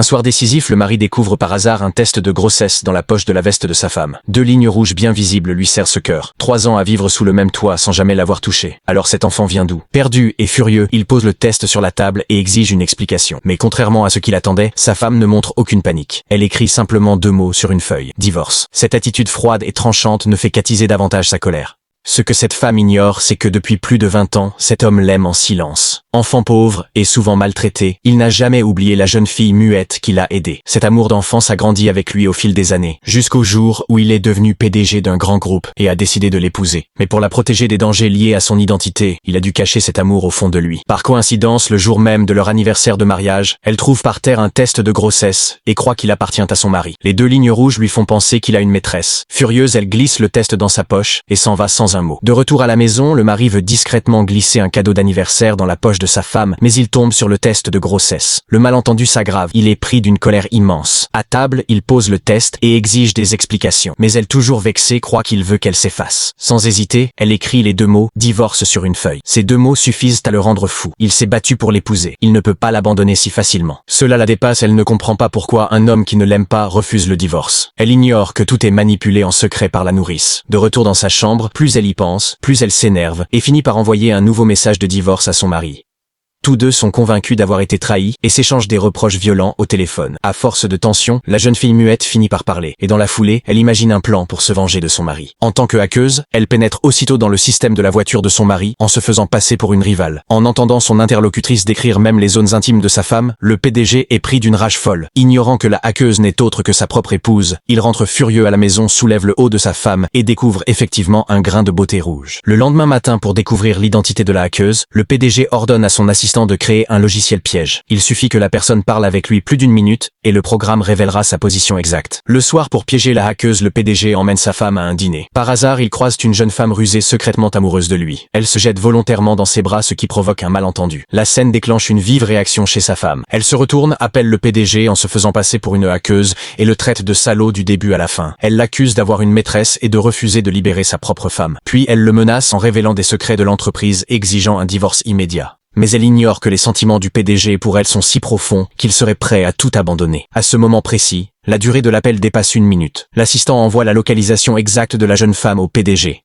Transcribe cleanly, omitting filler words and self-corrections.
Un soir décisif, le mari découvre par hasard un test de grossesse dans la poche de la veste de sa femme. 2 lignes rouges bien visibles lui serrent ce cœur. 3 ans à vivre sous le même toit sans jamais l'avoir touché. Alors cet enfant vient d'où? Perdu et furieux, il pose le test sur la table et exige une explication. Mais contrairement à ce qu'il attendait, sa femme ne montre aucune panique. Elle écrit simplement 2 mots sur une feuille. Divorce. Cette attitude froide et tranchante ne fait qu'attiser davantage sa colère. Ce que cette femme ignore, c'est que depuis plus de 20 ans, cet homme l'aime en silence. Enfant pauvre et souvent maltraité, il n'a jamais oublié la jeune fille muette qui l'a aidé. Cet amour d'enfance a grandi avec lui au fil des années, jusqu'au jour où il est devenu PDG d'un grand groupe et a décidé de l'épouser. Mais pour la protéger des dangers liés à son identité, il a dû cacher cet amour au fond de lui. Par coïncidence, le jour même de leur anniversaire de mariage, elle trouve par terre un test de grossesse et croit qu'il appartient à son mari. Les 2 lignes rouges lui font penser qu'il a une maîtresse. Furieuse, elle glisse le test dans sa poche et s'en va sans un mot. De retour à la maison, le mari veut discrètement glisser un cadeau d'anniversaire dans la poche de sa femme, mais il tombe sur le test de grossesse. Le malentendu s'aggrave, il est pris d'une colère immense. À table, il pose le test et exige des explications. Mais elle, toujours vexée, croit qu'il veut qu'elle s'efface. Sans hésiter, elle écrit les 2 mots « divorce » sur une feuille. Ces 2 mots suffisent à le rendre fou. Il s'est battu pour l'épouser. Il ne peut pas l'abandonner si facilement. Cela la dépasse, elle ne comprend pas pourquoi un homme qui ne l'aime pas refuse le divorce. Elle ignore que tout est manipulé en secret par la nourrice. De retour dans sa chambre, plus elle y pense, plus elle s'énerve et finit par envoyer un nouveau message de divorce à son mari. Tous deux sont convaincus d'avoir été trahis et s'échangent des reproches violents au téléphone. À force de tension, la jeune fille muette finit par parler et dans la foulée, elle imagine un plan pour se venger de son mari. En tant que hackeuse, elle pénètre aussitôt dans le système de la voiture de son mari en se faisant passer pour une rivale. En entendant son interlocutrice décrire même les zones intimes de sa femme, le PDG est pris d'une rage folle. Ignorant que la hackeuse n'est autre que sa propre épouse, il rentre furieux à la maison, soulève le haut de sa femme et découvre effectivement un grain de beauté rouge. Le lendemain matin, pour découvrir l'identité de la hackeuse, le PDG ordonne à son assistant de créer un logiciel piège. Il suffit que la personne parle avec lui plus d'1 minute et le programme révélera sa position exacte. Le soir, pour piéger la hackeuse, le PDG emmène sa femme à un dîner. Par hasard, il croise une jeune femme rusée secrètement amoureuse de lui. Elle se jette volontairement dans ses bras, ce qui provoque un malentendu. La scène déclenche une vive réaction chez sa femme. Elle se retourne, appelle le PDG en se faisant passer pour une hackeuse et le traite de salaud du début à la fin. Elle l'accuse d'avoir une maîtresse et de refuser de libérer sa propre femme. Puis elle le menace en révélant des secrets de l'entreprise, exigeant un divorce immédiat. Mais elle ignore que les sentiments du PDG pour elle sont si profonds qu'il serait prêt à tout abandonner. À ce moment précis, la durée de l'appel dépasse 1 minute. L'assistant envoie la localisation exacte de la jeune femme au PDG.